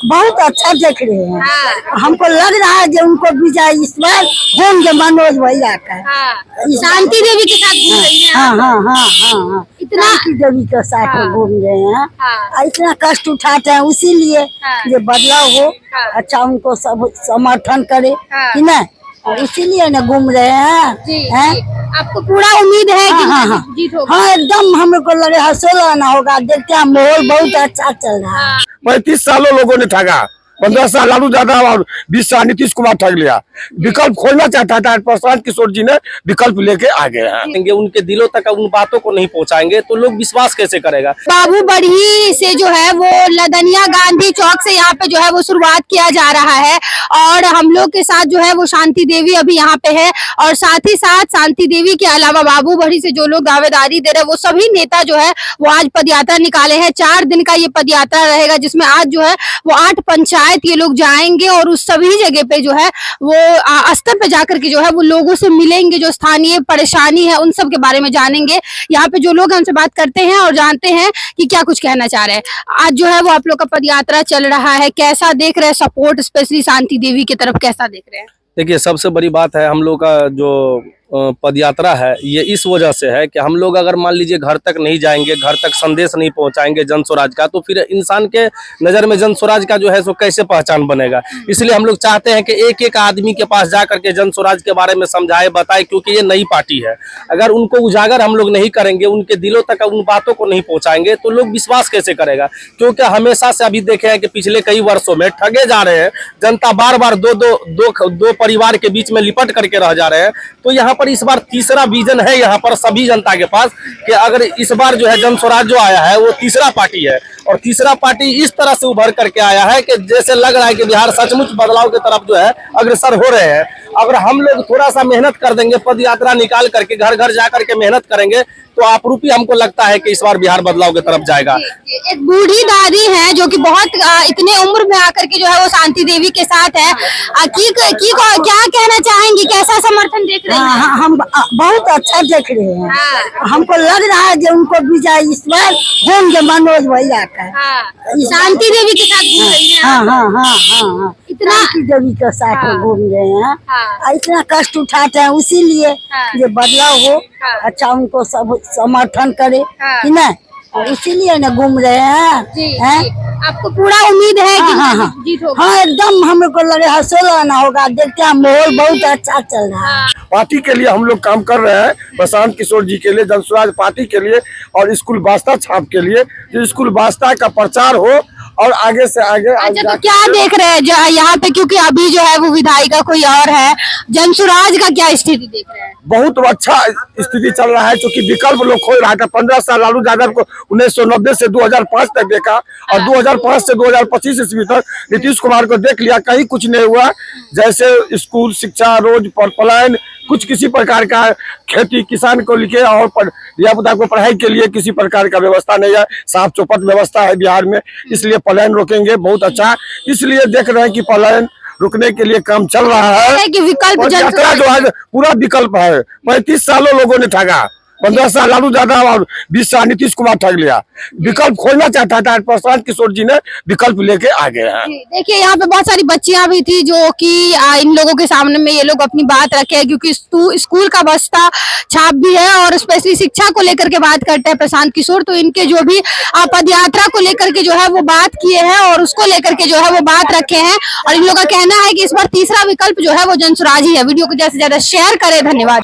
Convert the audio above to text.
बहुत अच्छा देख रहे हैं। हमको लग रहा है जो उनको विजय इस बार होंगे मनोज भैया का। शांति देवी के साथ घूम रही हैं। हाँ। इतना शांति देवी के साथ में घूम रहे हैं। इतना कष्ट उठाते हैं इसीलिए ये बदलाव हो, अच्छा उनको सब समर्थन करे कि नहीं, इसीलिए न घूम रहे हैं। आपको पूरा उम्मीद है कि जीत होगी? हाँ एकदम हमको लगे हौसला आना होगा। देखते हैं माहौल बहुत अच्छा चल रहा है। 35 सालों लोगों ने ठगा, 15 साल लालू यादव और 20 साल नीतीश कुमार ठग लिया। विकल्प खोलना चाहता था, प्रशांत किशोर जी ने विकल्प लेके आ गए हैं। उनके दिलों तक उन बातों को नहीं पहुंचाएंगे तो लोग विश्वास कैसे करेगा। बाबू बढ़ी से जो है वो लदनिया गांधी चौक से यहाँ पे जो है वो शुरुआत किया जा रहा है और हम लोग के साथ जो है वो शांति देवी अभी यहाँ पे है और साथ ही साथ शांति देवी के अलावा बाबू बढ़ी से जो लोग दावेदारी दे रहे हैं वो सभी नेता जो है वो आज पदयात्रा निकाले हैं। 4 दिन का ये पदयात्रा रहेगा जिसमें आज जो है वो 8 पंचायत ये लोग जाएंगे और उस सभी जगह पे जो है वो स्तर पे जाकर के जो है वो लोगों से मिलेंगे, जो स्थानीय परेशानी है उन सब के बारे में जानेंगे। यहाँ पे जो लोग हैं उनसे बात करते हैं और जानते हैं कि क्या कुछ कहना चाह रहे हैं। आज जो है वो आप लोग का पदयात्रा चल रहा है, कैसा देख रहे हैं सपोर्ट स्पेशली शांति देवी की तरफ कैसा देख रहे हैं? देखिए सबसे बड़ी बात है हम लोग का जो पदयात्रा है ये इस वजह से है कि हम लोग अगर मान लीजिए घर तक नहीं जाएंगे, घर तक संदेश नहीं पहुंचाएंगे जन स्वराज का, तो फिर इंसान के नज़र में जन स्वराज का जो है सो कैसे पहचान बनेगा। इसलिए हम लोग चाहते हैं कि एक एक आदमी के पास जा करके जन स्वराज के बारे में समझाए बताए, क्योंकि ये नई पार्टी है। अगर उनको उजागर हम लोग नहीं करेंगे, उनके दिलों तक उन बातों को नहीं पहुँचाएंगे तो लोग विश्वास कैसे करेगा। क्योंकि हमेशा से अभी देखे हैं कि पिछले कई वर्षों में ठगे जा रहे हैं, जनता बार बार दो परिवार के बीच में लिपट करके रह जा रहे हैं। तो यहाँ पर इस बार तीसरा विजन है यहाँ पर सभी जनता के पास कि अगर इस बार जो है जन स्वराज जो आया है वो तीसरा पार्टी है और तीसरा पार्टी इस तरह से उभर करके आया है कि जैसे लग रहा है कि बिहार सचमुच बदलाव की तरफ जो है अग्रसर हो रहे हैं। अगर हम लोग थोड़ा सा मेहनत कर देंगे, पद यात्रा निकाल करके घर घर जा करके मेहनत करेंगे तो आपरूपी हमको लगता है कि इस बार बिहार बदलाव की तरफ जाएगा। एक बूढ़ी दादी है जो कि बहुत इतने उम्र में आकर के जो है वो शांति देवी के साथ है, क्या कहना चाहेंगी, कैसा समर्थन देख रहे हैं? हम बहुत अच्छा देख रहे हैं। हमको लग रहा है जो उनको विजय इस बार होंगे मनोज भैया का। शांति देवी के साथ घूम रही हैं। हाँ। इतना शांति देवी के साथ में घूम रहे हैं। इतना कष्ट उठाते हैं इसीलिए ये बदलाव हो, अच्छा उनको सब समर्थन करे कि नहीं, इसीलिए न घूम रहे हैं। आपको पूरा उम्मीद है कि जीत होगी? हाँ एकदम हमको लगे हौसला आना होगा। देखते हैं माहौल बहुत अच्छा चल रहा है। पार्टी के लिए हम लोग काम कर रहे हैं, प्रशांत किशोर जी के लिए, जन स्वराज पार्टी के लिए और स्कूल वास्ता छाप के लिए, जो स्कूल वास्ता का प्रचार हो और आगे से आगे। अच्छा तो क्या देख रहे हैं यहाँ पे, क्योंकि अभी जो है वो विधायिका कोई और है, जन स्वराज का क्या स्थिति देख रहे हैं? बहुत अच्छा स्थिति चल रहा है, क्योंकि विकल्प लोग खोज रहा था। 15 साल लालू यादव को 1990 से 2005 तक देखा और 2005 से 2025 ईस्वी तक नीतीश कुमार को देख लिया, कहीं कुछ नहीं हुआ। जैसे स्कूल, शिक्षा, रोड, पाइपलाइन, कुछ किसी प्रकार का खेती किसान को लिखे और दिया को पढ़ाई के लिए किसी प्रकार का व्यवस्था नहीं है। साफ चौपट व्यवस्था है बिहार में, इसलिए पलायन रोकेंगे बहुत अच्छा। इसलिए देख रहे हैं कि पलायन रुकने के लिए काम चल रहा है कि विकल्प यात्रा जो है पूरा विकल्प है। 35 सालों लोगों ने ठगा, 15 साल लालू यादव और 20 साल नीतीश कुमार ठग लिया। विकल्प खोलना चाहता था, प्रशांत किशोर जी ने विकल्प लेके आ गए हैं। देखिए यहाँ पे बहुत सारी बच्चियां भी थी जो कि इन लोगों के सामने में ये लोग अपनी बात रखे हैं, क्योंकि स्कूल का बस्ता छाप भी है और स्पेशली शिक्षा को लेकर के बात करते हैं प्रशांत किशोर। तो इनके जो भी पदयात्रा को लेकर के जो है वो बात किए हैं और उसको लेकर के जो है वो बात रखे हैं और इन लोगों का कहना है कि इस बार तीसरा विकल्प जो है वो जन स्वराज ही है। वीडियो को ज्यादा से ज्यादा शेयर करें। धन्यवाद।